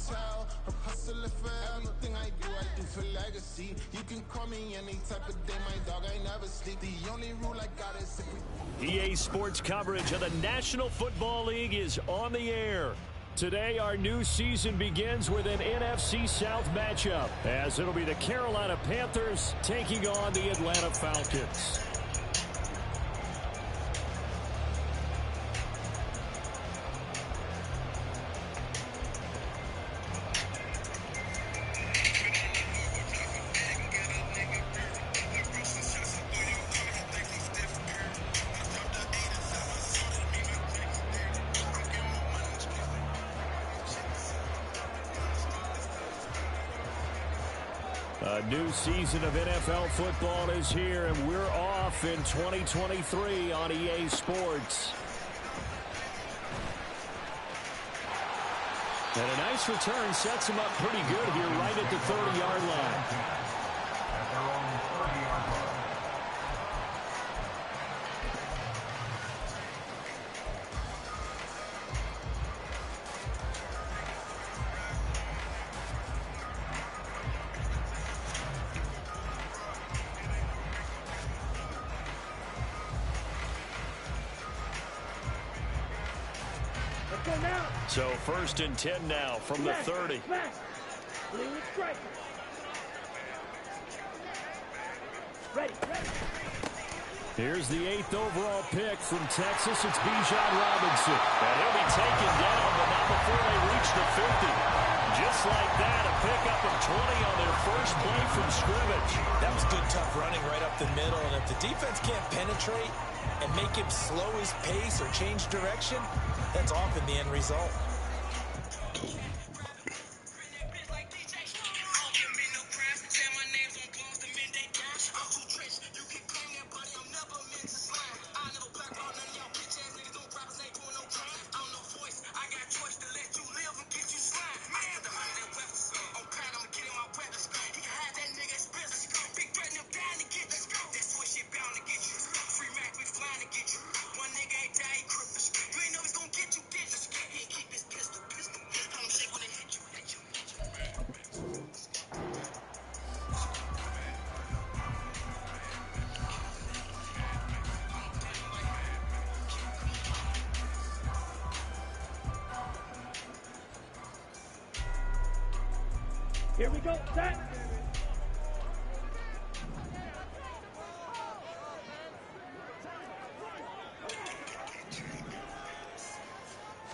tell. I'm hustling for everything I do for legacy. You can call me any type of day, my dog, I never sleep. The only rule I got is if we... EA Sports coverage of the National Football League is on the air. Today, our new season begins with an NFC South matchup, as it'll be the Carolina Panthers taking on the Atlanta Falcons. A new season of NFL football is here, and we're off in 2023 on EA Sports. And a nice return sets him up pretty good here right at the 30-yard line. So 1st and 10 now from the 30. Here's the 8th overall pick from Texas. It's Bijan Robinson. And he'll be taken down, but not before they reach the 50. Just like that, a pickup of 20 on their first play from scrimmage. That was good, tough running right up the middle. And if the defense can't penetrate and make him slow his pace or change direction, that's often the end result. Here we go, set.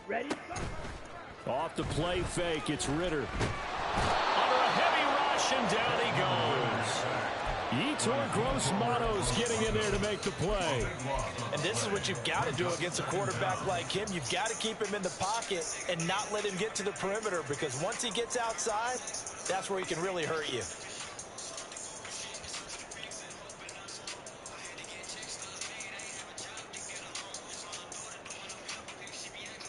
Ready? Off the play fake, it's Ritter. Under a heavy rush, and down he goes. Yetur Gross-Matos getting in there to make the play. And this is what you've got to do against a quarterback like him. You've got to keep him in the pocket and not let him get to the perimeter, because once he gets outside, that's where he can really hurt you.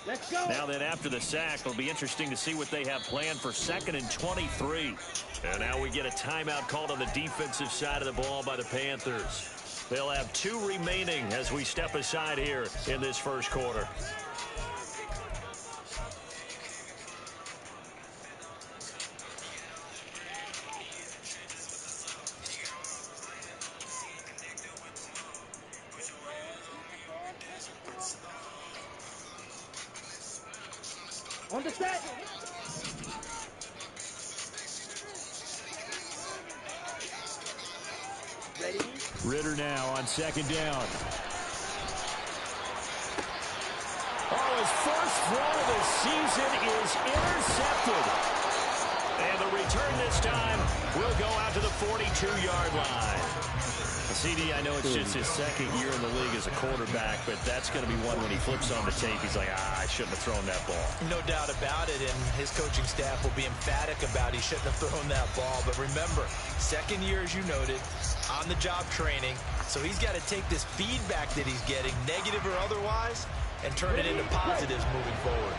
Let's go. Now then, after the sack, it'll be interesting to see what they have planned for 2nd and 23. And now we get a timeout called on the defensive side of the ball by the Panthers. They'll have 2 remaining as we step aside here in this first quarter. On the set. Ready? Ritter now on 2nd down. Oh, his first throw of the season is intercepted. And the return this time will go out to the 42-yard line. CD, I know it's just his 2nd year in the league as a quarterback, but that's going to be one when he flips on the tape, he's like, I shouldn't have thrown that ball. No doubt about it, and his coaching staff will be emphatic about he shouldn't have thrown that ball. But remember, 2nd year, as you noted, on-the-job training, so he's got to take this feedback that he's getting, negative or otherwise, and turn it into positives moving forward.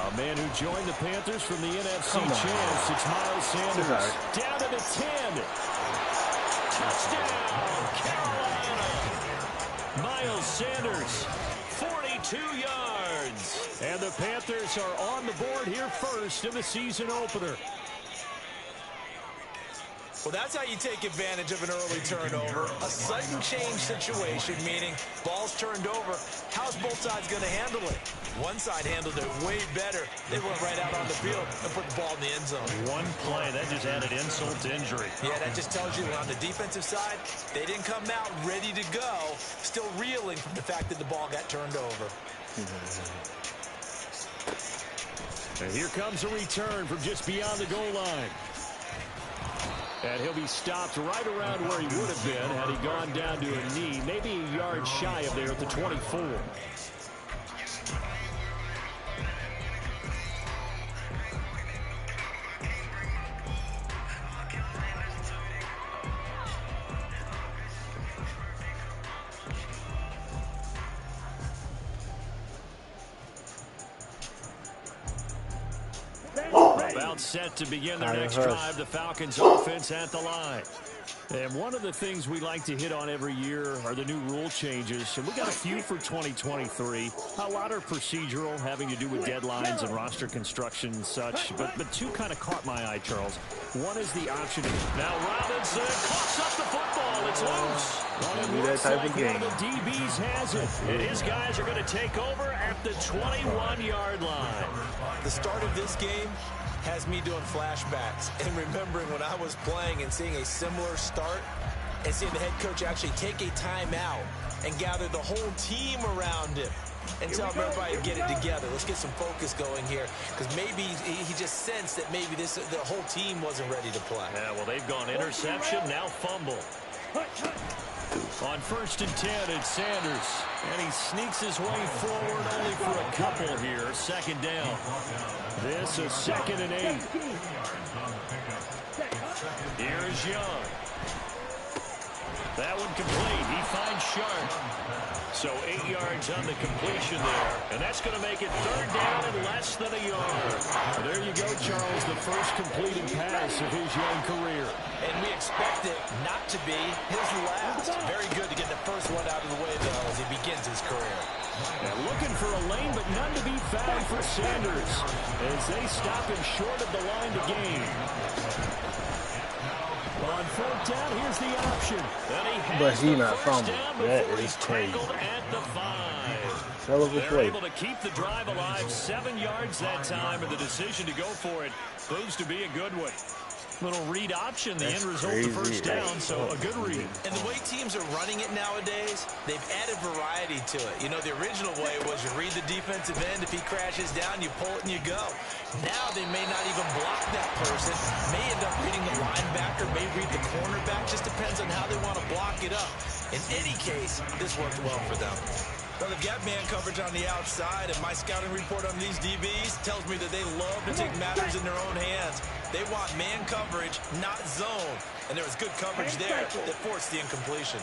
A man who joined the Panthers from the NFC Champs. It's Miles Sanders. Down to the 10. Touchdown, Carolina. Miles Sanders 42 yards. And the Panthers are on the board here first in the season opener. Well, that's how you take advantage of an early turnover. A sudden change situation, meaning ball's turned over. How's both sides going to handle it? One side handled it way better. They went right out on the field and put the ball in the end zone. One play, that just added insult to injury. Yeah, that just tells you on the defensive side, they didn't come out ready to go, still reeling from the fact that the ball got turned over. And here comes a return from just beyond the goal line. And he'll be stopped right around where he would have been had he gone down to a knee, maybe a yard shy of there at the 24. About set to begin their next drive, the Falcons offense at the line. And one of the things we like to hit on every year are the new rule changes. And we got a few for 2023. A lot are procedural, having to do with deadlines and roster construction and such. But two kind of caught my eye, Charles. One is the option. Now Robinson coughs up the football. It's loose. It looks like one of the DBs has it. And his guys are going to take over at the 21-yard line. The start of this game has me doing flashbacks and remembering when I was playing and seeing a similar start and seeing the head coach actually take a timeout and gather the whole team around him and tell everybody to get it together. Let's get some focus going here, because maybe he just sensed that maybe the whole team wasn't ready to play. Yeah, well, they've gone interception, now fumble. On 1st and 10, it's Sanders. And he sneaks his way forward only for a couple here. 2nd down. This is 2nd and 8. Here's Young. That one complete. He finds Sharp. So 8 yards on the completion there. And that's going to make it 3rd down and less than a yard. And there you go, Charles, the first completed pass of his young career. And we expect it not to be his last. Very good to get the first one out of the way, though, as he begins his career. And looking for a lane, but none to be found for Sanders as they stop him short of the line to gain. On 4th down, here's the option. But he not fumbling. That is crazy. At the 5. They're able to keep the drive alive. 7 yards that time, and the decision to go for it proves to be a good one. Little read option, the end result, the first down, so a good read. And the way teams are running it nowadays, they've added variety to it. You know, the original way was you read the defensive end. If he crashes down, you pull it and you go. Now they may not even block that person, may end up reading the linebacker, may read the cornerback. Just depends on how they want to block it up. In any case, this worked well for them. Well, they've got man coverage on the outside, and my scouting report on these DBs tells me that they love to take matters in their own hands. They want man coverage, not zone. And there was good coverage there that forced the incompletion.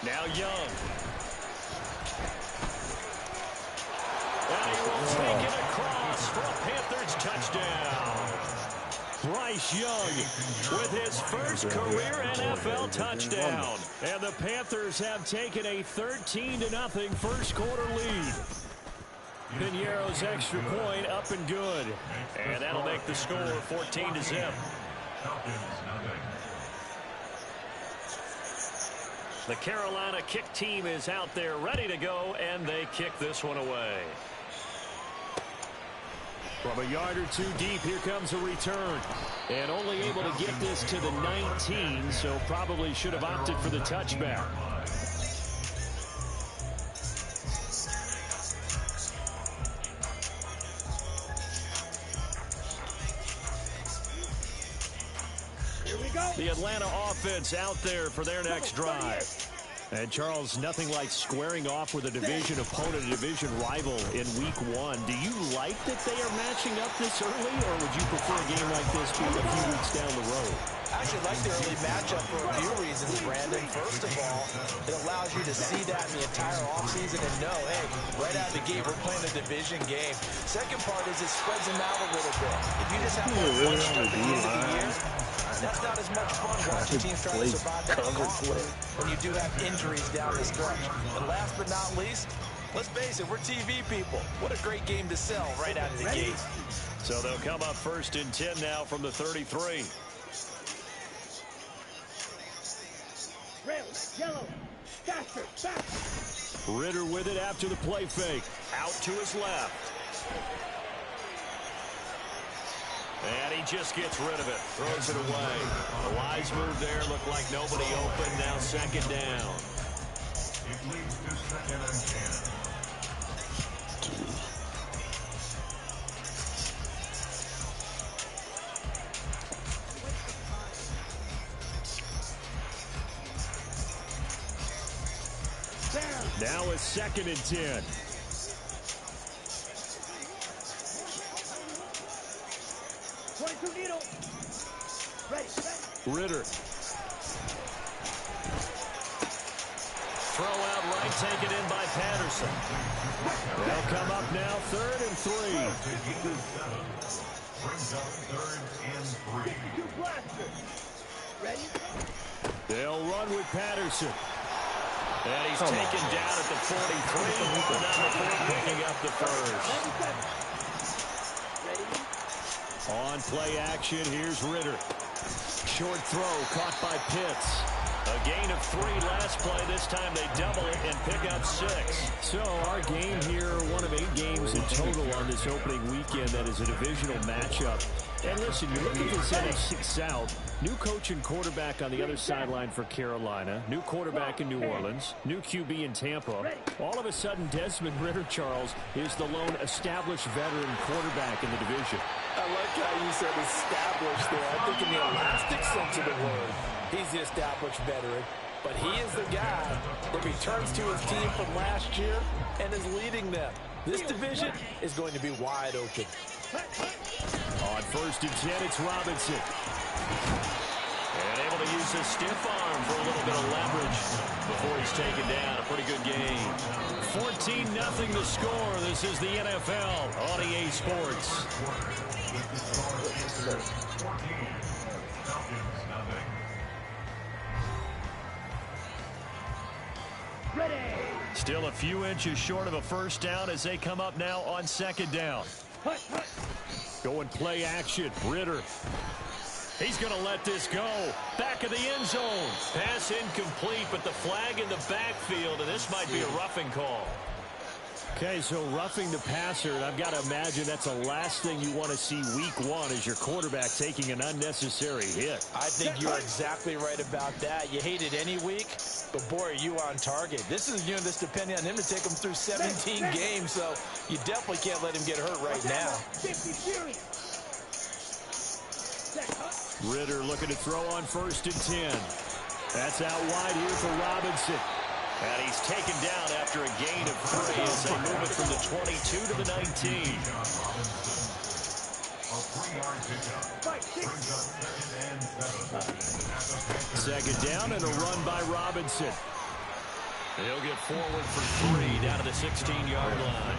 Now Young. And he will take it across for a Panthers touchdown. Bryce Young with his first career NFL touchdown. And the Panthers have taken a 13-0 first quarter lead. Piñeiro's extra point up and good. And that'll make the score 14-0. The Carolina kick team is out there ready to go, and they kick this one away. From a yard or two deep, here comes a return. And only able to get this to the 19, so probably should have opted for the touchback. The Atlanta offense out there for their next drive. And, Charles, nothing like squaring off with a division opponent, a division rival in Week 1. Do you like that they are matching up this early, or would you prefer a game like this being a few weeks down the road? I actually like the early matchup for a few reasons, Brandon. First of all, it allows you to see that in the entire offseason and know, hey, right out of the gate, we're playing a division game. Second part is it spreads them out a little bit. If you just have one start at the end of the year, That's not as much fun watching teams try to survive that gauntlet when you do have injuries down the stretch. And last but not least, let's face it, we're TV people. What a great game to sell right out of the gate. So they'll come up 1st and 10 now from the 33. Red, yellow, faster, faster. Ritter with it after the play fake. Out to his left. And he just gets rid of it. Throws it away. The wise move there. Looked like nobody open. Now 2nd down. It leads to 2nd and 10. Now it's 2nd and 10. Ritter. Throw out right, taken in by Patterson. They'll come up now 3rd and 3. Brings up 3rd and 3. They'll run with Patterson. And he's taken down at the 43, but now before picking up the first. On play action, here's Ritter. Short throw caught by Pitts. A gain of 3 last play. This time they double it and pick up 6. So our game here, one of 8 games in total on this opening weekend. That is a divisional matchup. And listen, you look at this NFC South. New coach and quarterback on the other sideline for Carolina. New quarterback in New Orleans. New QB in Tampa. All of a sudden, Desmond Ritter, Charles, is the lone established veteran quarterback in the division. I like how you said established there. I think in the elastic sense of the word, he's the established veteran. But he is the guy that returns to his team from last year and is leading them. This division is going to be wide open. On 1st and 10, it's Robinson. And able to use his stiff arm for a little bit of leverage before he's taken down. A pretty good game. 14-0 the score. This is the NFL on EA Sports. Ready. Still a few inches short of a first down as they come up now on 2nd down. Going play action. Ritter. He's going to let this go. Back of the end zone. Pass incomplete, but the flag in the backfield, and this might be a roughing call. Okay, so roughing the passer, and I've got to imagine that's the last thing you want to see week 1 is your quarterback taking an unnecessary hit. I think you're exactly right about that. You hate it any week, but boy, are you on target. This is this depending on him to take him through 17 games, so you definitely can't let him get hurt right now. Ritter looking to throw on 1st and 10. That's out wide here for Robinson. And he's taken down after a gain of 3 as they move it from the 22 to the 19. Second down and a run by Robinson. He'll get forward for 3 down to the 16-yard line.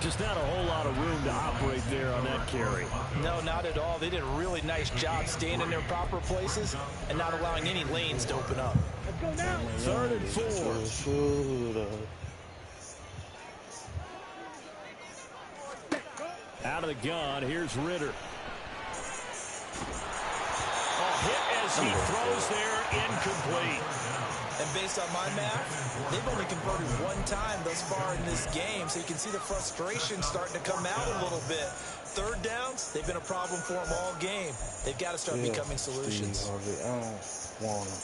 Just not a whole lot of room to operate there on that carry. No, not at all. They did a really nice job staying in their proper places and not allowing any lanes to open up. Let's go now. 3rd and 4. Out of the gun, here's Ritter. Hit as he throws there, incomplete. And based on my math, they've only converted 1 time thus far in this game, so you can see the frustration starting to come out a little bit. 3rd downs, they've been a problem for them all game. They've got to start becoming solutions. I don't want to.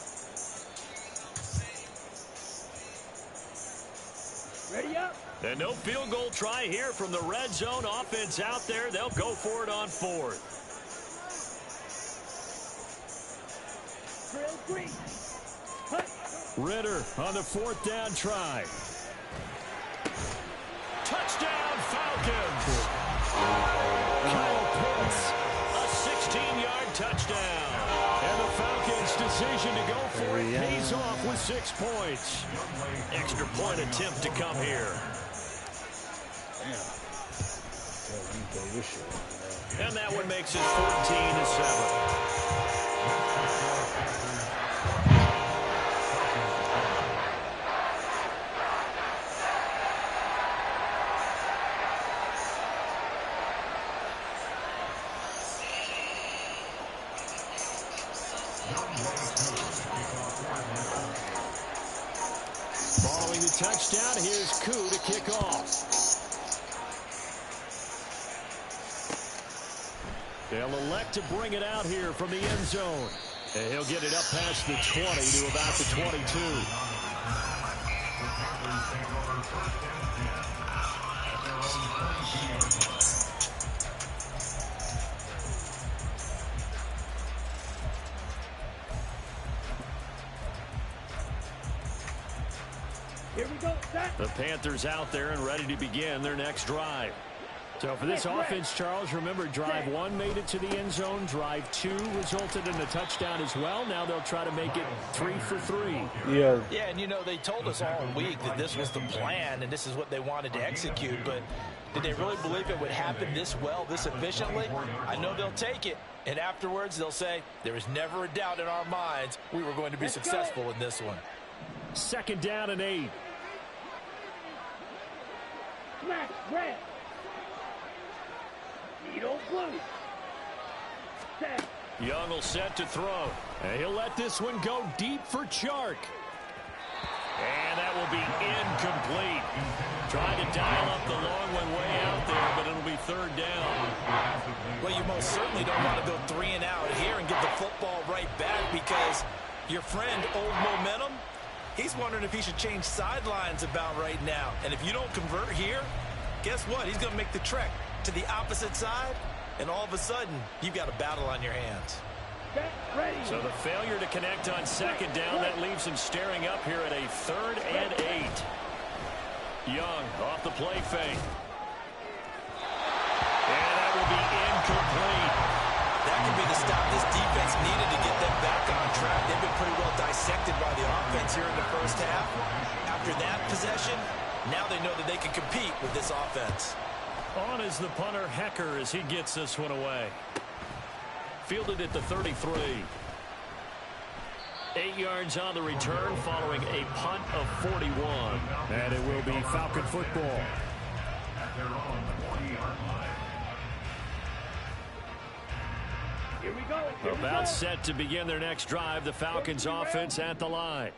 Ready up. And no field goal try here from the red zone. Offense out there. They'll go for it on 4th. Drill 3. Ritter on the 4th down try. Touchdown Falcons. Kyle Pitts, a 16-yard touchdown. And the Falcons' decision to go for it pays off with 6 points. Extra point attempt to come here. And that one makes it 14-7. Following the touchdown, here's Koo to kick off. They'll elect to bring it out here from the end zone. And he'll get it up past the 20 to about the 22. Here we go, set. The Panthers out there and ready to begin their next drive. So for this offense, Charles, remember, drive 1 made it to the end zone. Drive 2 resulted in a touchdown as well. Now they'll try to make it 3 for 3. Yeah, and, you know, they told us all week that this was the plan and this is what they wanted to execute. But did they really believe it would happen this well, this efficiently? I know they'll take it. And afterwards, they'll say, there was never a doubt in our minds we were going to be successful in this one. 2nd down and 8. Smash, red. Needle blue. Set. Young will set to throw. And he'll let this one go deep for Chark. And that will be incomplete. Trying to dial up the long one way out there, but it'll be 3rd down. Well, you most certainly don't want to go 3 and out here and get the football right back, because your friend, Old Momentum, he's wondering if he should change sidelines about right now. And if you don't convert here, guess what? He's going to make the trek to the opposite side, and all of a sudden, you've got a battle on your hands. Get ready. So the failure to connect on 2nd down, that leaves him staring up here at a 3rd and 8. Young off the play fake. And that will be incomplete. That could be the stop this defense needed to get them back on track. They've been pretty well dissected by the offense here in the first half. After that possession, now they know that they can compete with this offense. On is the punter, Hecker, as he gets this one away. Fielded at the 33. 8 yards on the return following a punt of 41. And it will be Falcon football. Here we go. About set to begin their next drive. The Falcons offense at the line.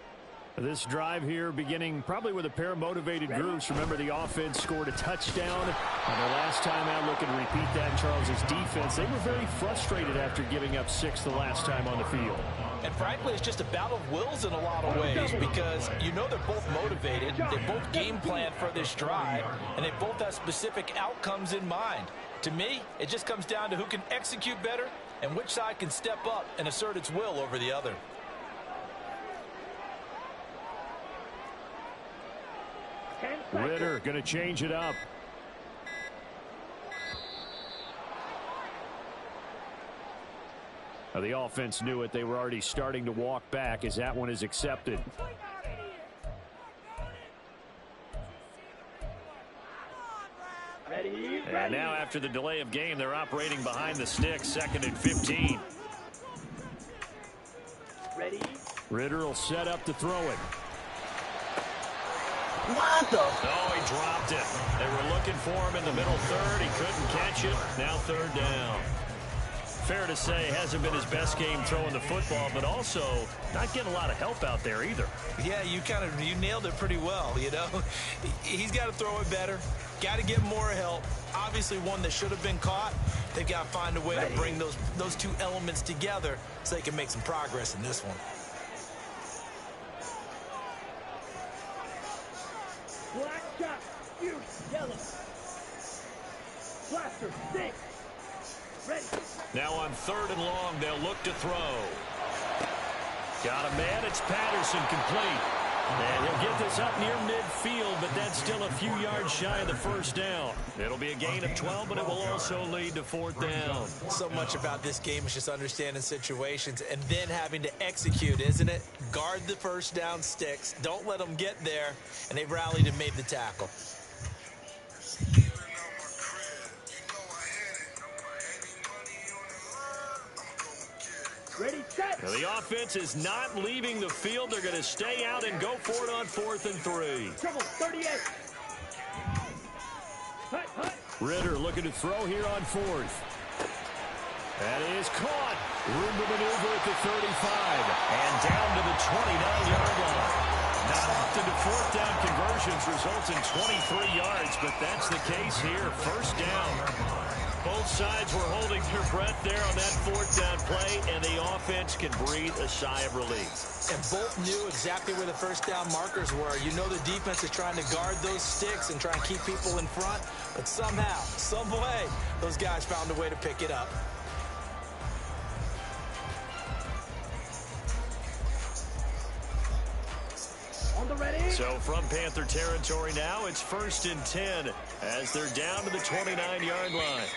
This drive here beginning probably with a pair of motivated groups. Remember, the offense scored a touchdown. And the last time out, looking to repeat that, Charles's defense, they were very frustrated after giving up 6 the last time on the field. And frankly, it's just a battle of wills in a lot of ways, because you know they're both motivated. They both game plan for this drive, and they both have specific outcomes in mind. To me, it just comes down to who can execute better and which side can step up and assert its will over the other. Ritter going to change it up. Now the offense knew it. They were already starting to walk back as that one is accepted. Ready. And now after the delay of game, they're operating behind the sticks. 2nd and 15. Ready. Ritter will set up to throw it. What the? Oh, he dropped it. They were looking for him in the middle 3rd. He couldn't catch it. Now 3rd down. Fair to say, hasn't been his best game throwing the football, but also not getting a lot of help out there either. Yeah, you nailed it pretty well, you know. He's got to throw it better. Got to get more help. Obviously one that should have been caught. They've got to find a way to bring those two elements together so they can make some progress in this one. Black shot. Fuse. Yellow. Blaster. 6. Ready. Now on 3rd and long, they'll look to throw. Got a man. It's Patterson, complete. And he'll get this up near midfield, but that's still a few yards shy of the 1st down. It'll be a gain of 12, but it will also lead to 4th down. So much about this game is just understanding situations and then having to execute, isn't it? Guard the 1st down sticks. Don't let them get there. And they've rallied and made the tackle. Ready, set. Now, the offense is not leaving the field. They're going to stay out and go for it on 4th and 3. Trouble, 38. Hut, hut. Ritter looking to throw here on 4th. That is caught. Room to maneuver at the 35. And down to the 29-yard line. Not often do 4th down conversions result in 23 yards, but that's the case here. 1st down. Both sides were holding their breath there on that 4th down play, and the offense can breathe a sigh of relief. And both knew exactly where the 1st down markers were. You know the defense is trying to guard those sticks and try and keep people in front, but somehow, some way, those guys found a way to pick it up. On the ready. So from Panther territory now, it's 1st and 10 as they're down to the 29-yard line.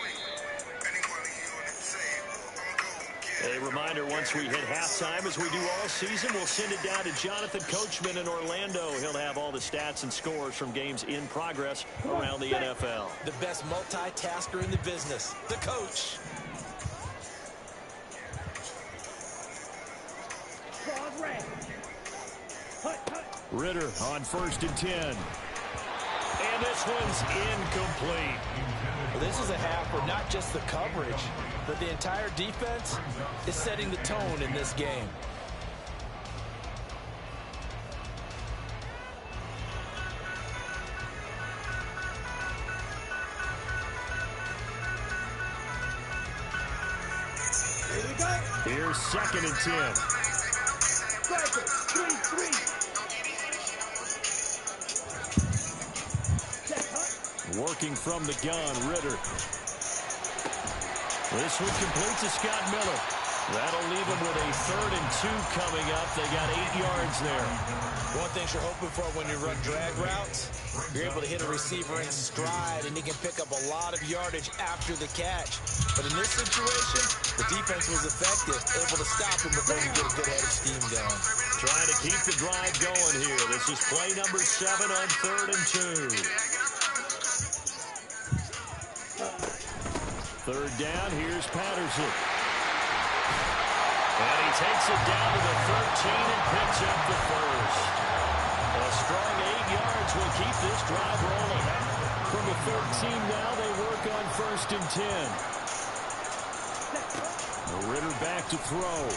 A reminder, once we hit halftime, as we do all season, we'll send it down to Jonathan Coachman in Orlando. He'll have all the stats and scores from games in progress around the NFL. The best multitasker in the business, the coach. Claws red. Hut, hut. Ritter on 1st and 10. And this one's incomplete. Well, this is a half where not just the coverage, but the entire defense is setting the tone in this game. Here we go. Here's 2nd and 10. Striker, 3-3. Set, hut. Working from the gun, Ritter. This one complete to Scott Miller. That'll leave them with a 3rd and 2 coming up. They got 8 yards there. One thing you're hoping for when you run drag routes, you're able to hit a receiver in stride, and he can pick up a lot of yardage after the catch. But in this situation, the defense was effective, able to stop him before he get a good head of steam going. Trying to keep the drive going here. This is play number 7 on 3rd and 2. 3rd down, here's Patterson. And he takes it down to the 13 and picks up the 1st. A strong 8 yards will keep this drive rolling. From the 13 now, they work on 1st and 10. Ritter back to throw.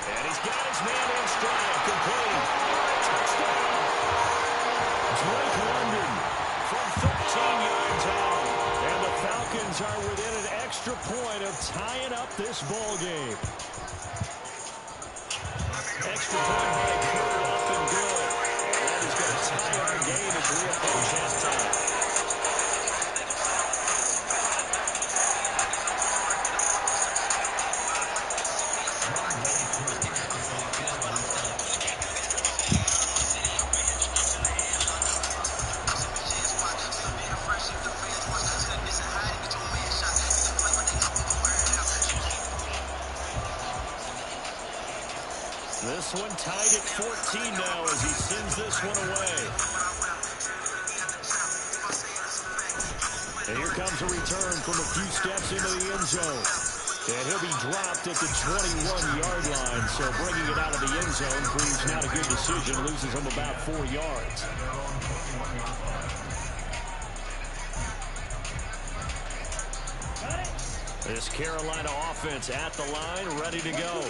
And he's got his man in stride, complete. Touchdown! Drake London from 13 yards out. And the Falcons are within an extra point of tying up this ball game. Extra point by Kurt, up and good. That is going to tie our game as we approach halftime. This one tied at 14 now as he sends this one away. And here comes a return from a few steps into the end zone. And he'll be dropped at the 21-yard line. So bringing it out of the end zone proves not a good decision. Loses him about 4 yards. This Carolina offense at the line, ready to go.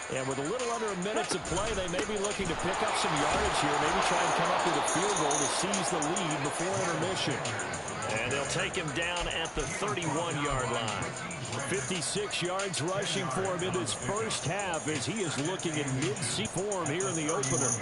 And with a little under a minute to play, they may be looking to pick up some yardage here, maybe try and come up with a field goal to seize the lead before intermission. And they'll take him down at the 31-yard line. 56 yards rushing for him in his first half as he is looking in mid-season form here in the opener.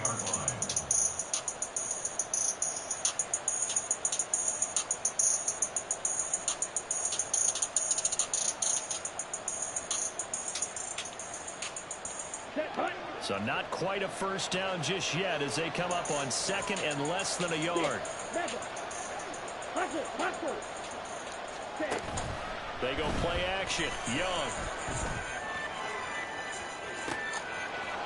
So not quite a first down just yet as they come up on 2nd and less than a yard. They go play action. Young.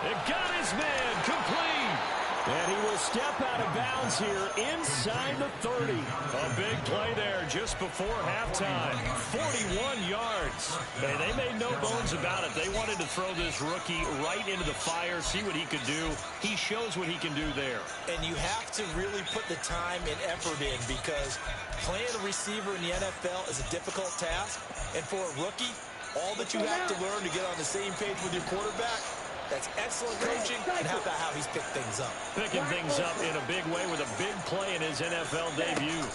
And got his man complete. And he will step out of bounds here inside the 30. A big play there just before halftime. 41 yards. And they made no bones about it. They wanted to throw this rookie right into the fire, see what he could do. He shows what he can do there. And you have to really put the time and effort in because playing a receiver in the NFL is a difficult task. And for a rookie, all that you have to learn to get on the same page with your quarterback, that's excellent coaching, and how about how he's picked things up? Picking things up in a big way with a big play in his NFL debut.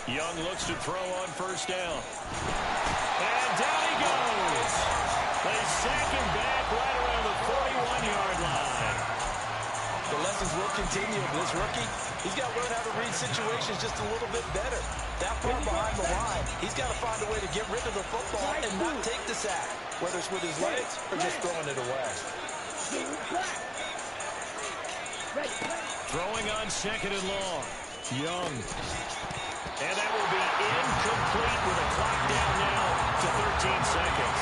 Young looks to throw on first down. And down he goes. They sack him back right around the 41-yard line. The lessons will continue. This rookie, he's got to learn how to read situations just a little bit better. That far behind the line, he's got to find a way to get rid of the football and not take the sack, whether it's with his legs or just throwing it away. Throwing on second and long. Young. And that will be incomplete with a clock down now to 13 seconds.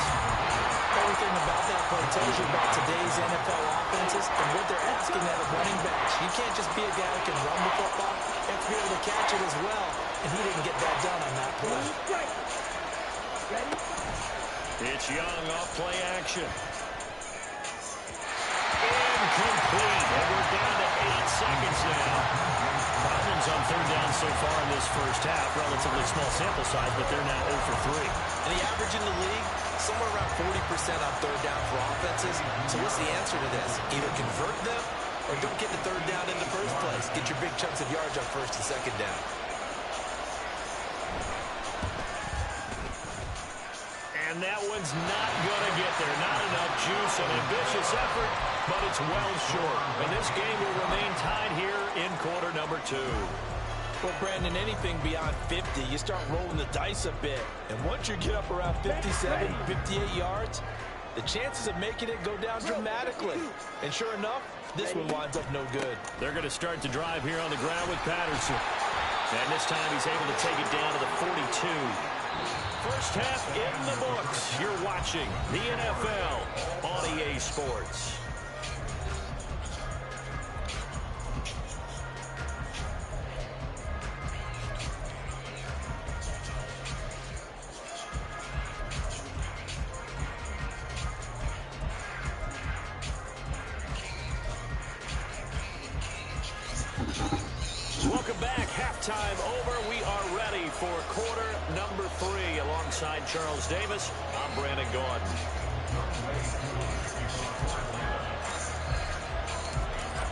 Everything about that play tells you about today's NFL offenses and what they're asking out of running backs. You can't just be a guy who can run the football. You have to be able to catch it as well, and he didn't get that done on that play. It's Young off play action. Incomplete, and we're down to 8 seconds now. Problems on third down so far in this first half. Relatively small sample size, but they're now 0 for 3. And the average in the league, somewhere around 40% on third down for offenses. So what's the answer to this? Either convert them or don't get the third down in the first place. Get your big chunks of yards on first and second down. And that one's not going to get there. Not enough juice. An ambitious effort, but it's well short. And this game will remain tied here in quarter number 2. Well, Brandon, anything beyond 50, you start rolling the dice a bit. And once you get up around 57, 58 yards, the chances of making it go down dramatically. And sure enough, this one winds up no good. They're going to start to drive here on the ground with Patterson. And this time he's able to take it down to the 42. First half in the books. You're watching the NFL on EA Sports. Welcome back. Halftime over. We are ready for quarter number 3. Alongside Charles Davis, I'm Brandon Gordon.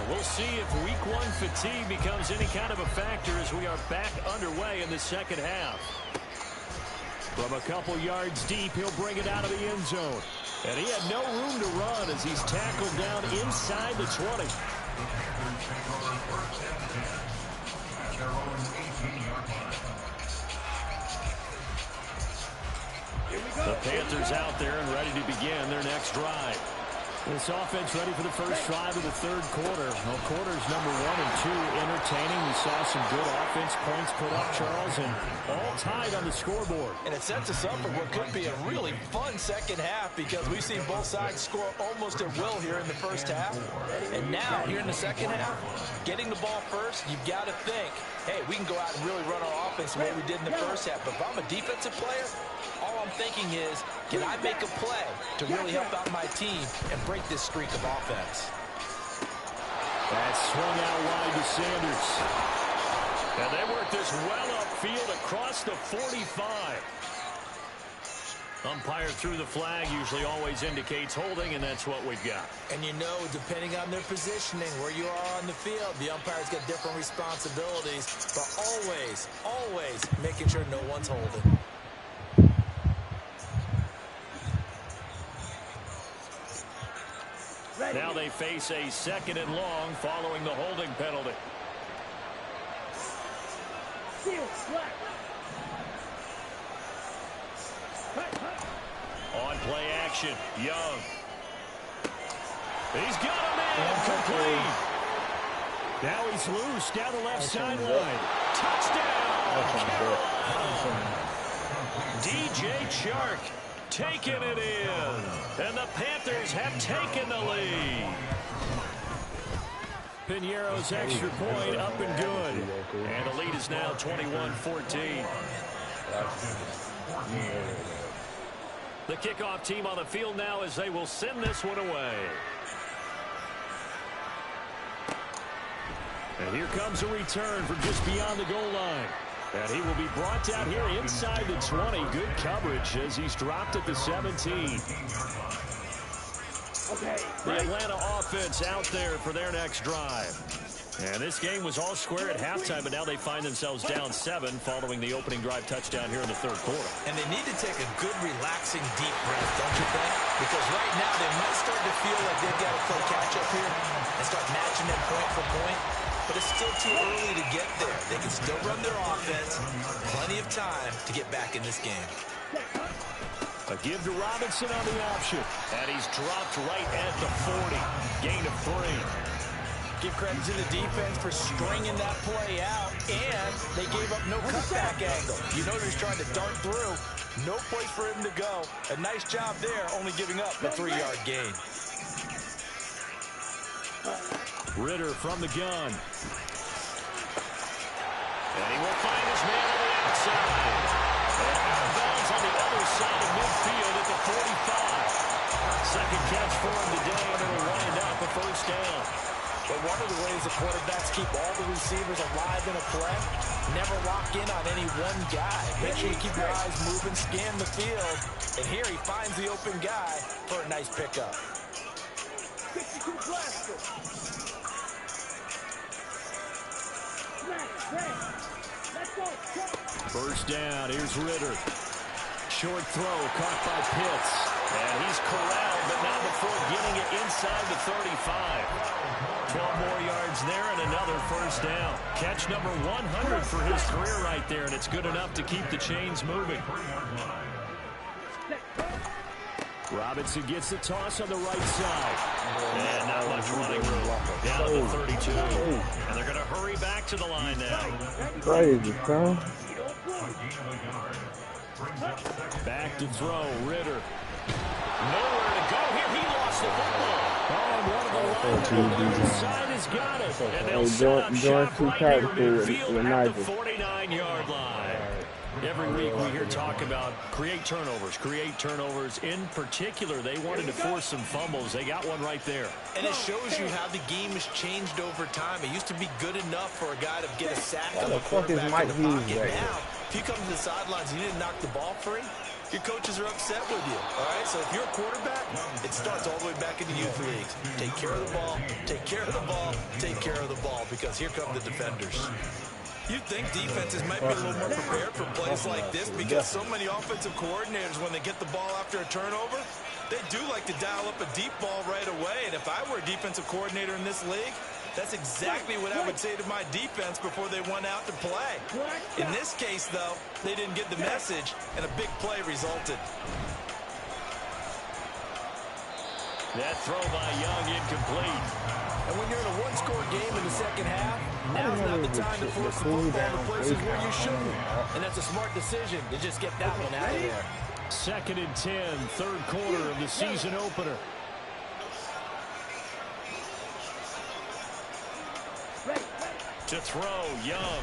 We'll see if week 1 fatigue becomes any kind of a factor as we are back underway in the second half. From a couple yards deep, he'll bring it out of the end zone. And he had no room to run as he's tackled down inside the 20. The Panthers out there and ready to begin their next drive. This offense ready for the first drive of the third quarter. Well, quarters number 1 and 2 entertaining. We saw some good offense points put up, Charles, and all tied on the scoreboard. And it sets us up for what could be a really fun second half because we've seen both sides score almost at will here in the first half. And now, here in the second half, getting the ball first, you've got to think, hey, we can go out and really run our offense the way we did in the first half. But if I'm a defensive player, all I'm thinking is, can I make a play to really help out my team and break this streak of offense? That swung out wide to Sanders. And they work this well upfield across the 45. Umpire threw the flag, usually always indicates holding, and that's what we've got. And you know, depending on their positioning, where you are on the field, the umpire's got different responsibilities, but always making sure no one's holding. Now they face a second and long following the holding penalty. On play action, Young. He's got him in, complete. Now he's loose down the left sideline. Touchdown! DJ Chark taking it in, and the Panthers have taken the lead. Piñeiro's extra point up and good. And the lead is now 21-14. The kickoff team on the field now as they will send this one away. And here comes a return from just beyond the goal line. And he will be brought down here inside the 20. Good coverage as he's dropped at the 17. The Atlanta offense out there for their next drive. And this game was all square at halftime, but now they find themselves down 7 following the opening drive touchdown here in the third quarter. And they need to take a good, relaxing, deep breath, don't you think? Because right now they might start to feel like they've got to play catch-up here and start matching them point for point. But it's still too early to get there. They can still run their offense. Plenty of time to get back in this game. A give to Robinson on the option. And he's dropped right at the 40. Gain of 3. Give credit to the defense for stringing that play out, and they gave up no cutback angle. You know he's trying to dart through. No place for him to go. A nice job there, only giving up a 3-yard gain. Ritter from the gun. And he will find his man on the outside. And out of bounds on the other side of midfield at the 45. Second catch for him today, and it'll wind up a first down. But one of the ways the quarterbacks keep all the receivers alive in a play, never lock in on any one guy. Make sure you keep your eyes moving, scan the field, and here he finds the open guy for a nice pickup. First down, here's Ritter. Short throw, caught by Pitts. And he's corralled, but not before getting it inside the 35. 12 more yards there and another first down. Catch number 100 for his career right there, and it's good enough to keep the chains moving. Robinson gets the toss on the right side. And not much running room. Down to the 32. And they're going to hurry back to the line now. Crazy, son. Back to throw, Ritter. Nowhere to go here. He lost the football. Oh, and one of the linemen on the side has got it. And they'll set up shop right here midfield at the 49-yard line. Every week we hear talk about create turnovers. In particular, they wanted to force some fumbles. They got one right there. And it shows you how the game has changed over time. It used to be good enough for a guy to get a sack of a quarterback in the pocket. Now, if you come to the sidelines and you didn't knock the ball free, your coaches are upset with you. All right, so if you're a quarterback, it starts all the way back in the youth leagues. Take care of the ball, take care of the ball, take care of the ball, because here come the defenders. You'd think defenses might be a little more prepared for plays like this because so many offensive coordinators, when they get the ball after a turnover, they do like to dial up a deep ball right away. And if I were a defensive coordinator in this league, that's exactly what I would say to my defense before they went out to play. In this case, though, they didn't get the message, and a big play resulted. That throw by Young incomplete. And when you're in a one-score game in the second half, now's not the time to force the football to places where you shouldn't. And that's a smart decision to just get that one out of there. 2nd and 10, third quarter of the season opener. To throw, Young.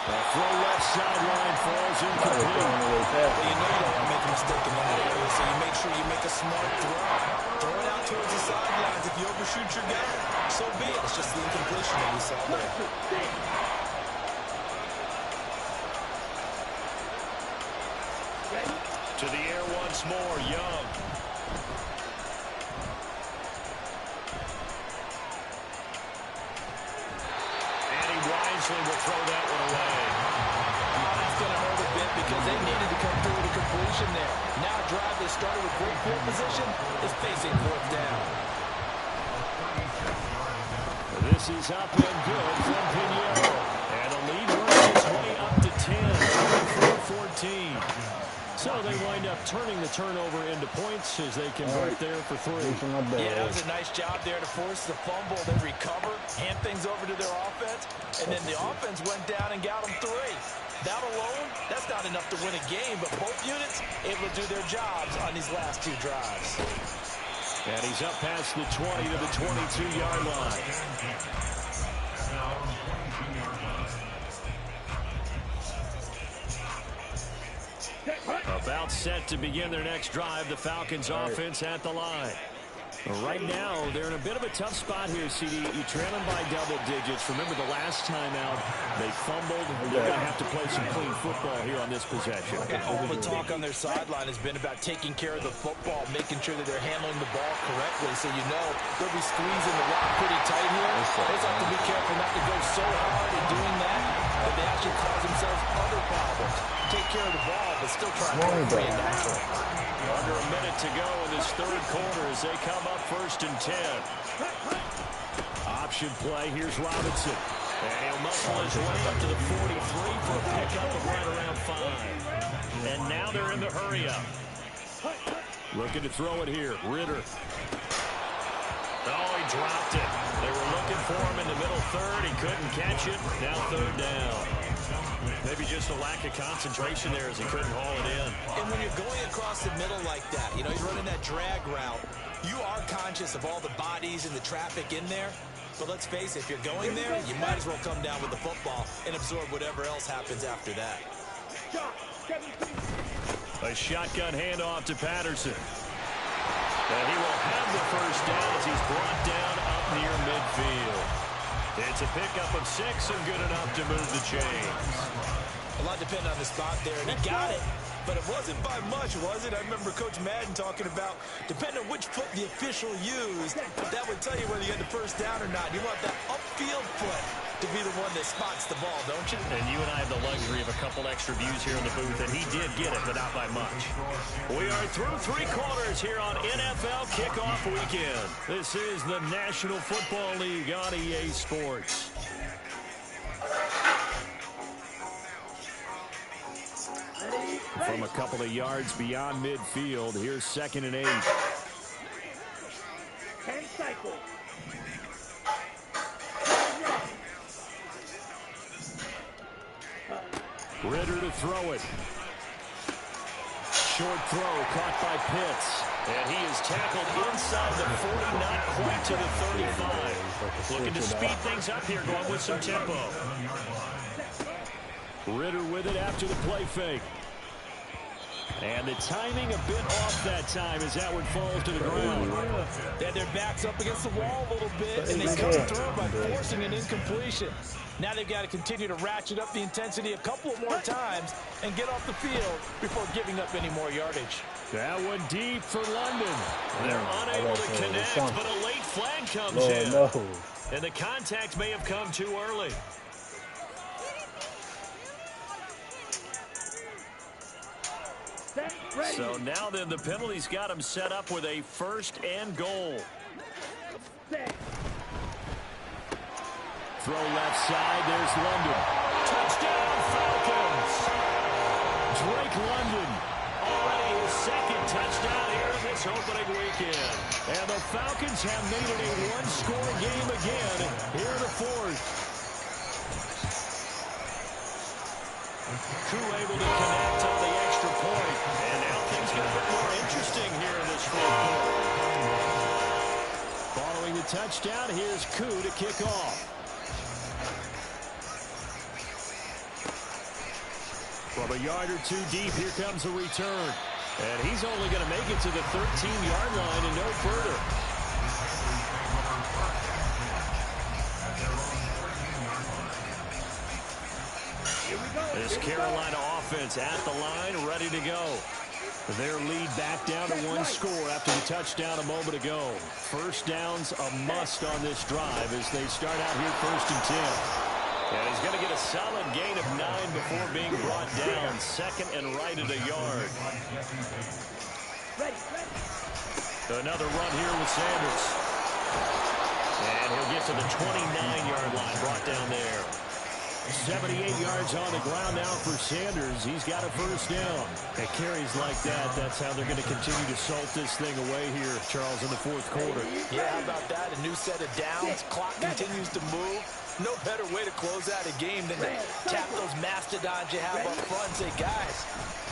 The throw left sideline falls incomplete. Well, you know you don't want to make a mistake in that area, so you make sure you make a smart throw. Throw it out towards the sidelines. If you overshoot your guy, so be it. It's just the incompletion that we saw there. To the air once more, Young. And he wisely will throw that one away. That's going to hurt a bit because they needed to come through with a completion there. Now a drive that started with great field position is facing 4th down. This is up and good from Piñeiro. And the lead works its way up to 10, 24-14. So they wind up turning the turnover into points as they convert there for 3. Yeah, that was a nice job there to force the fumble. They recover, hand things over to their offense, and then the offense went down and got them 3. That alone, that's not enough to win a game, but both units able to do their jobs on these last 2 drives. And he's up past the 20 to the 22-yard line. About set to begin their next drive. The Falcons offense at the line. Right now, they're in a bit of a tough spot here, CD. You trail them by double digits. Remember the last time out, they fumbled. They're going to have to play some clean football here on this possession. And all the talk on their sideline has been about taking care of the football, making sure that they're handling the ball correctly. So you know they'll be squeezing the rock pretty tight here. They just have to be careful not to go so hard in doing that that they actually cause themselves other problems. Take care of the ball, but still try to play free and natural. Under a minute to go in this third quarter as they come up 1st and 10. Option play. Here's Robinson. And he'll muscle his way up to the 43 for a pickup of right around 5. And now they're in the hurry-up. Looking to throw it here. Ritter. Oh, he dropped it. They were looking for him in the middle third. He couldn't catch it. Now 3rd down. Maybe just a lack of concentration there as he couldn't haul it in. And when you're going across the middle like that, you know, you're running that drag route, you are conscious of all the bodies and the traffic in there. But let's face it, if you're going there, you might as well come down with the football and absorb whatever else happens after that. A shotgun handoff to Patterson. And he will have the 1st down as he's brought down up near midfield. It's a pickup of 6 and good enough to move the chains. A lot depended on the spot there, and he got it. But it wasn't by much, was it? I remember Coach Madden talking about, depending on which foot the official used, that would tell you whether you had the 1st down or not. You want that upfield foot to be the one that spots the ball, don't you? And you and I have the luxury of a couple extra views here in the booth, and he did get it, but not by much. We are through 3 quarters here on NFL Kickoff Weekend. This is the National Football League on EA Sports. From a couple of yards beyond midfield, here's 2nd and 8. 10 cycles. Ritter to throw it. Short throw caught by Pitts. And he is tackled inside the 40, not quite to the 35. Looking to speed things up here, going with some tempo. Ritter with it after the play fake. And the timing a bit off that time as that one falls to the ground. They had their backs up against the wall a little bit, and they come through by forcing an incompletion. Now they've got to continue to ratchet up the intensity a couple of more times and get off the field before giving up any more yardage. That one deep for London. They're unable to connect, but a late flag comes in. And the contact may have come too early. So now then the penalty's got him set up with a 1st and goal. Throw left side, there's London. Touchdown Falcons! Drake London, already his 2nd touchdown here in this opening weekend. And the Falcons have made it a 1-score game again here in the 4th. Crew able to connect on the extra point. And now things get a bit more interesting here in this 4th quarter. Following the touchdown, here's Koo to kick off. From a yard or 2 deep, here comes a return. And he's only going to make it to the 13-yard line and no further. This Carolina offense at the line, ready to go. Their lead back down to 1 score after the touchdown a moment ago. 1st down's a must on this drive as they start out here 1st and 10. And he's going to get a solid gain of 9 before being brought down. 2nd and right at a yard. Another run here with Sanders. And he'll get to the 29-yard line, brought down there. 78 yards on the ground now for Sanders. He's got a 1st down. At carries like that, that's how they're going to continue to salt this thing away here, Charles, in the 4th quarter. Yeah, how about that? A new set of downs. Clock continues to move. No better way to close out a game than to tap those mastodons you have up front and say, guys,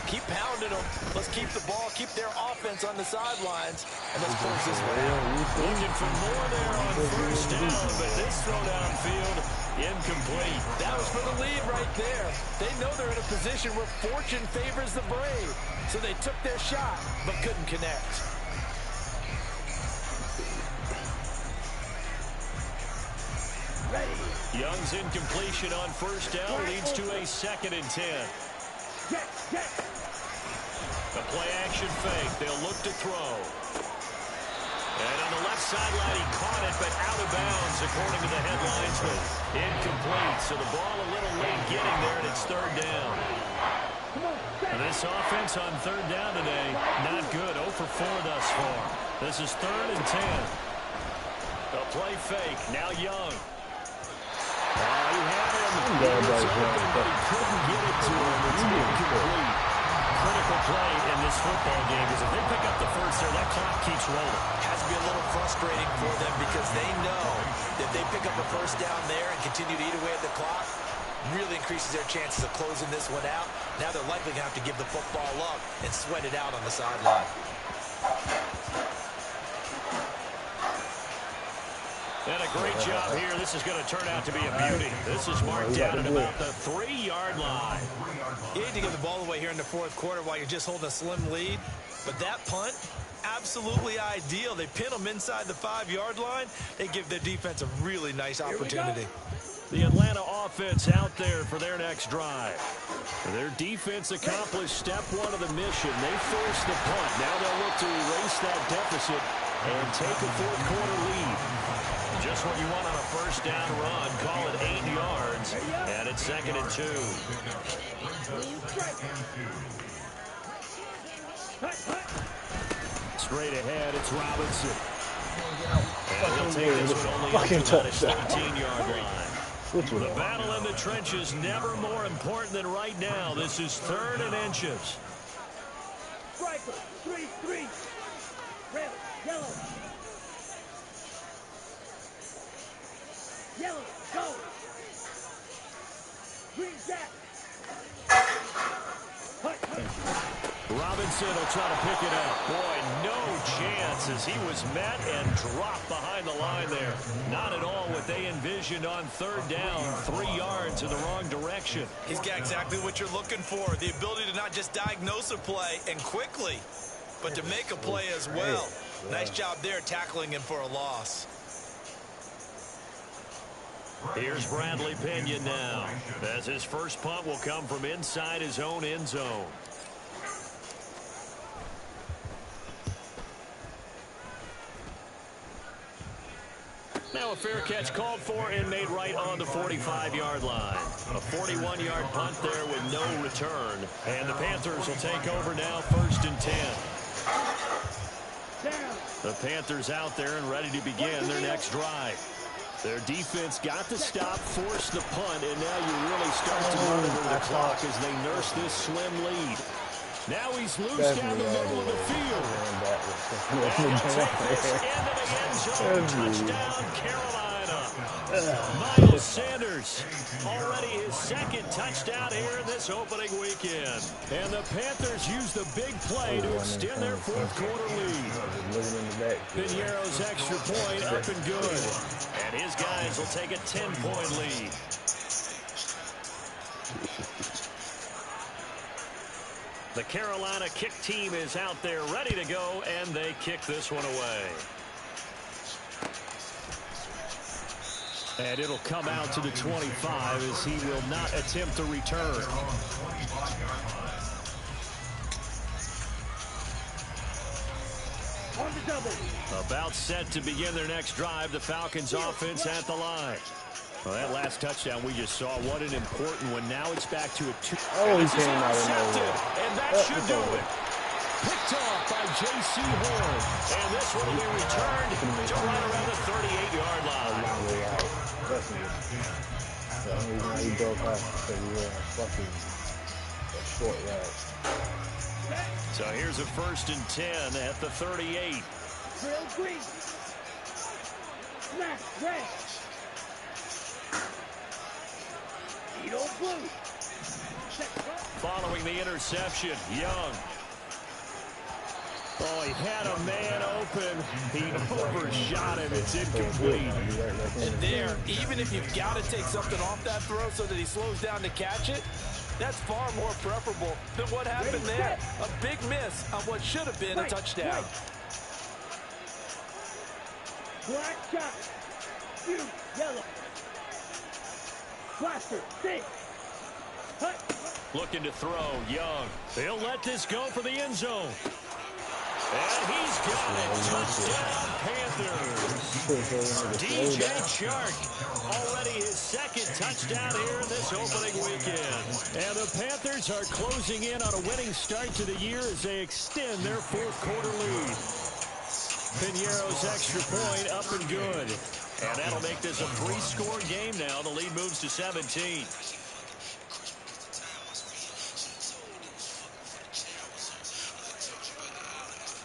Keep pounding them. Let's keep the ball, keep their offense on the sidelines, and let's close this one out. Looking for more there on first down, but this throw downfield, incomplete. That was for the lead right there. They know they're in a position where fortune favors the brave, so they took their shot, but couldn't connect. Young's incompletion on first down leads to a 2nd and 10. A play-action fake. They'll look to throw. And on the left sideline, he caught it, but out of bounds, according to the headlines. But incomplete. So the ball a little late getting there, and it's 3rd down. And this offense on 3rd down today, not good. 0 for 4 thus far. This is 3rd and 10. A play fake. Now Young. He had him. He was open, but he couldn't get it to him. It's incomplete. Critical play in this football game, because if they pick up the first there, that clock keeps rolling. Has to be a little frustrating for them because they know that they pick up a first down there and continue to eat away at the clock, really increases their chances of closing this one out. Now they're likely going to have to give the football up and sweat it out on the sideline. And a great job here. This is going to turn out to be a beauty. This is marked down at about the 3-yard line. You hate to give the ball away here in the 4th quarter while you're just holding a slim lead. But that punt, absolutely ideal. They pin them inside the 5-yard line. They give their defense a really nice opportunity. The Atlanta offense out there for their next drive. Their defense accomplished step 1 of the mission. They forced the punt. Now they'll look to erase that deficit and take a 4th quarter lead. Just what you want on a first down run. Call it 8 yards. And it's 2nd and 2. Straight ahead, it's Robinson. And he'll take this one only up to about his 13-yard line. The battle in the trenches never more important than right now. This is 3rd and inches. Striker, 3-3. Red, yellow. Yellow, go. Green jack. Robinson will try to pick it up. Boy, no chance as he was met and dropped behind the line there. Not at all what they envisioned on 3rd down. 3 yards in the wrong direction. He's got exactly what you're looking for. The ability to not just diagnose a play and quickly, but to make a play as well. Nice job there tackling him for a loss. Here's Bradley Pinion now, as his first punt will come from inside his own end zone. Now a fair catch called for and made right on the 45-yard line. A 41-yard punt there with no return. And the Panthers will take over now, 1st and 10. The Panthers out there and ready to begin their next drive. Their defense got the stop, forced the punt, and now you really start to monitor the clock as they nurse this slim lead. Now he's loose down the middle of the field. And he'll take this into the end zone. Touchdown, Carolina. Miles Sanders, already his 2nd touchdown here in this opening weekend. And the Panthers use the big play to extend their 4th quarter lead. Piniero's extra point up and good. And his guys will take a 10-point lead. The Carolina kick team is out there ready to go, and they kick this one away. And it'll come out to the 25 as he will not attempt to return. On the double. About set to begin their next drive, the Falcons offense at the line. Well, that last touchdown we just saw, what an important one. Now it's back to a 2. Oh, he came out of nowhere. And that should do it. Picked off by J.C. Horn. And this one will be returned to right around the 38-yard line. The only reason why he broke off because he was fucking a short route. So here's a 1st and 10 at the 38. Drill green. Snap red. Edo blue. Set up. following the interception. Young. Oh, he had a man open. He overshot him. It's incomplete. And there, even if you've got to take something off that throw so that he slows down to catch it, that's far more preferable than what happened there. A big miss on what should have been a touchdown. Black shot. Shoot. Yellow. Blaster. Six. Hut. Looking to throw. Young. They'll let this go for the end zone. And he's got it. Touchdown, Panthers. DJ Chark, already his second touchdown here in this opening weekend. And the Panthers are closing in on a winning start to the year as they extend their fourth quarter lead. Piñeiro's extra point up and good. And that'll make this a three-score game now. The lead moves to 17.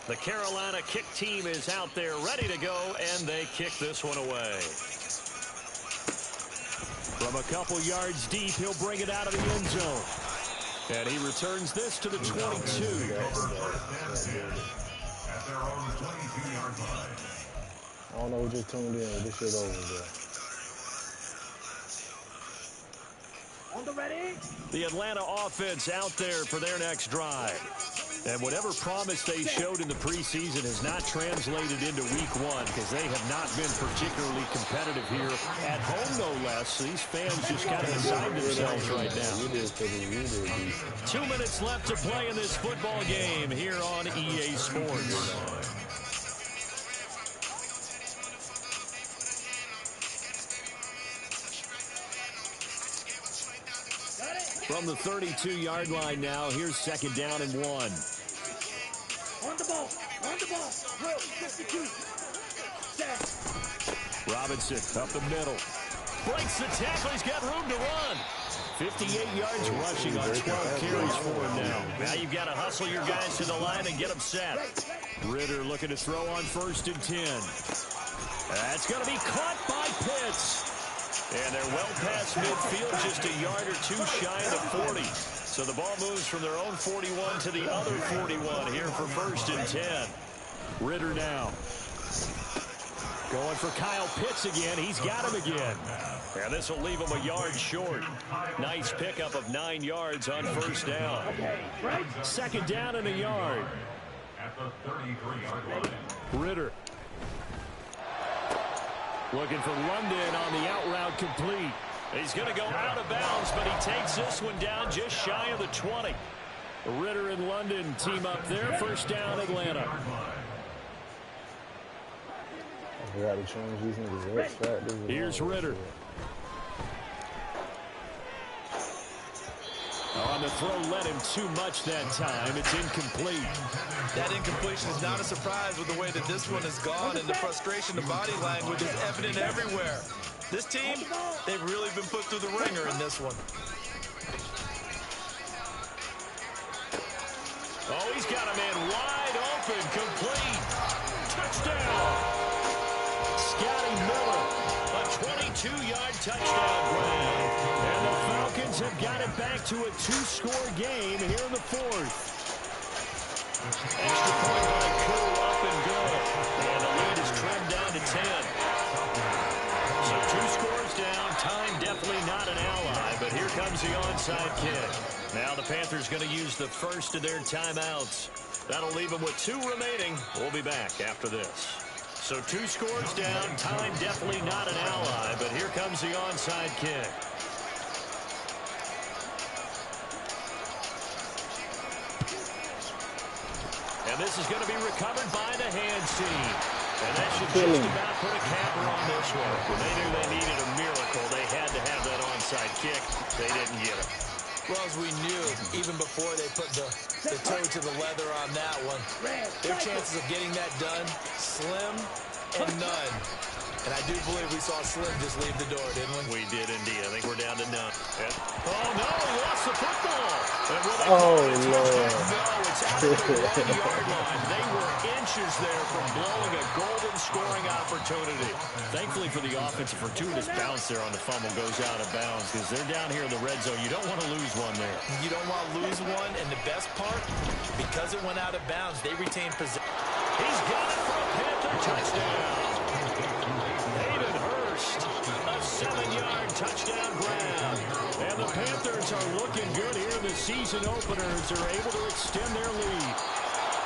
The Carolina kick team is out there ready to go, and they kick this one away. From a couple yards deep, he'll bring it out of the end zone. And he returns this to the 22. I don't know who just tuned in. This shit over there. On the ready. The Atlanta offense out there for their next drive. And whatever promise they showed in the preseason has not translated into week one because they have not been particularly competitive here at home, no less. These fans just kind of beside themselves right now. 2 minutes left to play in this football game here on EA Sports. From the 32-yard line now, here's second down and 1. On the ball. On the ball. Roll. 52. Set. Robinson up the middle. Breaks the tackle. He's got room to run. 58 yards rushing on 12 carries for him now. Now you've got to hustle your guys to the line and get them set. Ritter looking to throw on 1st and 10. That's going to be caught by Pitts. And they're well past midfield, just a yard or two shy of the 40. So the ball moves from their own 41 to the other 41 here for 1st and 10. Ritter now. Going for Kyle Pitts again. He's got him again. And this will leave him a yard short. Nice pickup of 9 yards on 1st down. Second down and a yard. At the 33-yard line. Ritter. Looking for London on the out route complete. He's going to go out of bounds, but he takes this one down just shy of the 20. Ritter and London team up there. 1st down, Atlanta. We got to change these niggas. Here's Ritter. On the throw, led him too much that time. It's incomplete. That incompletion is not a surprise with the way that this one has gone, and the frustration, the body language is evident everywhere. This team, they've really been put through the ringer in this one. Oh, he's got a man wide open, complete. Touchdown. Scotty Miller, a 22-yard touchdown grab. And the Falcons have got it back to a 2-score game here in the 4th. Extra point by Koo, up and good. And the lead is trimmed down to 10. So 2 scores down. Time definitely not an ally, but here comes the onside kick. Now the Panthers going to use the first of their timeouts. That'll leave them with 2 remaining. We'll be back after this. So 2 scores down. Time definitely not an ally, but here comes the onside kick. And this is going to be recovered by the hands team. And that should just about put a capper on this one. When they knew they needed a miracle, they had to have that onside kick. They didn't get it. Well, as we knew, even before they put the toe to the leather on that one, their chances of getting that done, slim and none. And I do believe we saw Slim just leave the door, didn't we? We did indeed. I think we're down to none. Oh, no, he lost the football. Oh, Lord. No, it's out of the 1-yard line. They were inches there from blowing a golden scoring opportunity. opportunity. Thankfully for the offense, a fortuitous bounce there on the fumble goes out of bounds because they're down here in the red zone. You don't want to lose one there. You don't want to lose one, and the best part, because it went out of bounds, they retain possession. He's got it for a Panther touchdown. Hayden Hurst, a 7-yard touchdown grab. And the Panthers are looking good here in the season openers. They're able to extend their lead.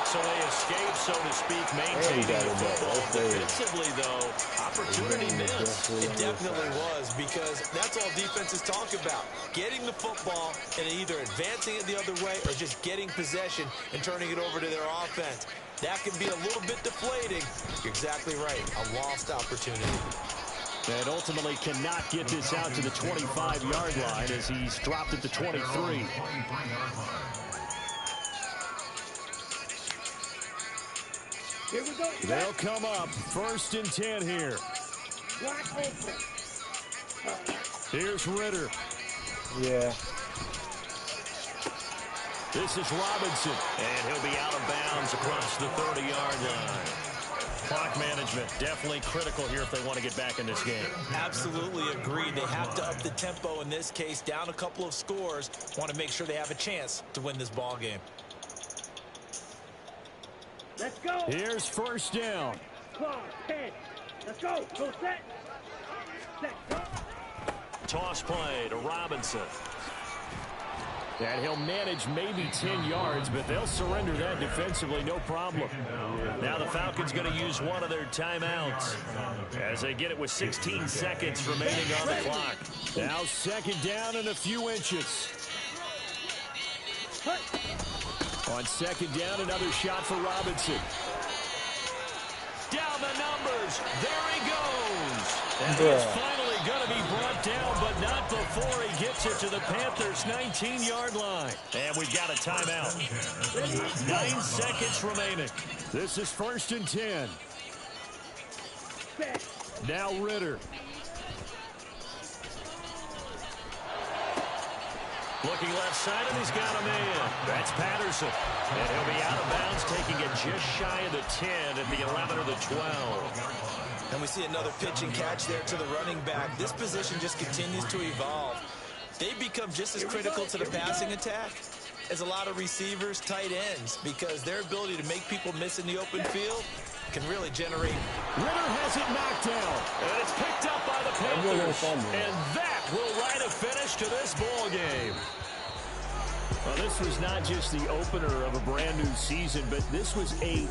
So they escape, so to speak, maintaining the football. Defensively, though, opportunity missed. It definitely was, because that's all defenses talk about. Getting the football and either advancing it the other way or just getting possession and turning it over to their offense. That can be a little bit deflating. You're exactly right. A lost opportunity. And ultimately cannot get this out to the 25-yard line as he's dropped at the 23. Here we go. They'll come up 1st and 10 here. Black open. Here's Ritter. Yeah. This is Robinson, and he'll be out of bounds across the 30-yard line. Clock management definitely critical here if they want to get back in this game. Absolutely agreed. They have to up the tempo in this case, down a couple of scores. Want to make sure they have a chance to win this ball game. Let's go. Here's 1st down. Claw, head. Let's go. Go set. Set. Go. Toss play to Robinson. And he'll manage maybe 10 yards, but they'll surrender that defensively, no problem. Now the Falcons going to use one of their timeouts as they get it with 16 seconds remaining on the clock. Now 2nd down and a few inches. On 2nd down, another shot for Robinson. Down the numbers. There he goes. And he's finally going to be brought down, but not before he gets it to the Panthers' 19-yard line. And we've got a timeout. 9 seconds remaining. This is 1st and 10. Now Ritter. Looking left side, and he's got a man. That's Patterson. And he'll be out of bounds, taking it just shy of the 10 at the 11 or the 12. And we see another pitch and catch there to the running back. This position just continues to evolve. They become just as critical to the passing attack as a lot of receivers, tight ends, because their ability to make people miss in the open field can really generate. Ritter has it knocked down, and it's picked up by the Panthers. And that will write a finish to this ball game. Well, this was not just the opener of a brand new season, but this was a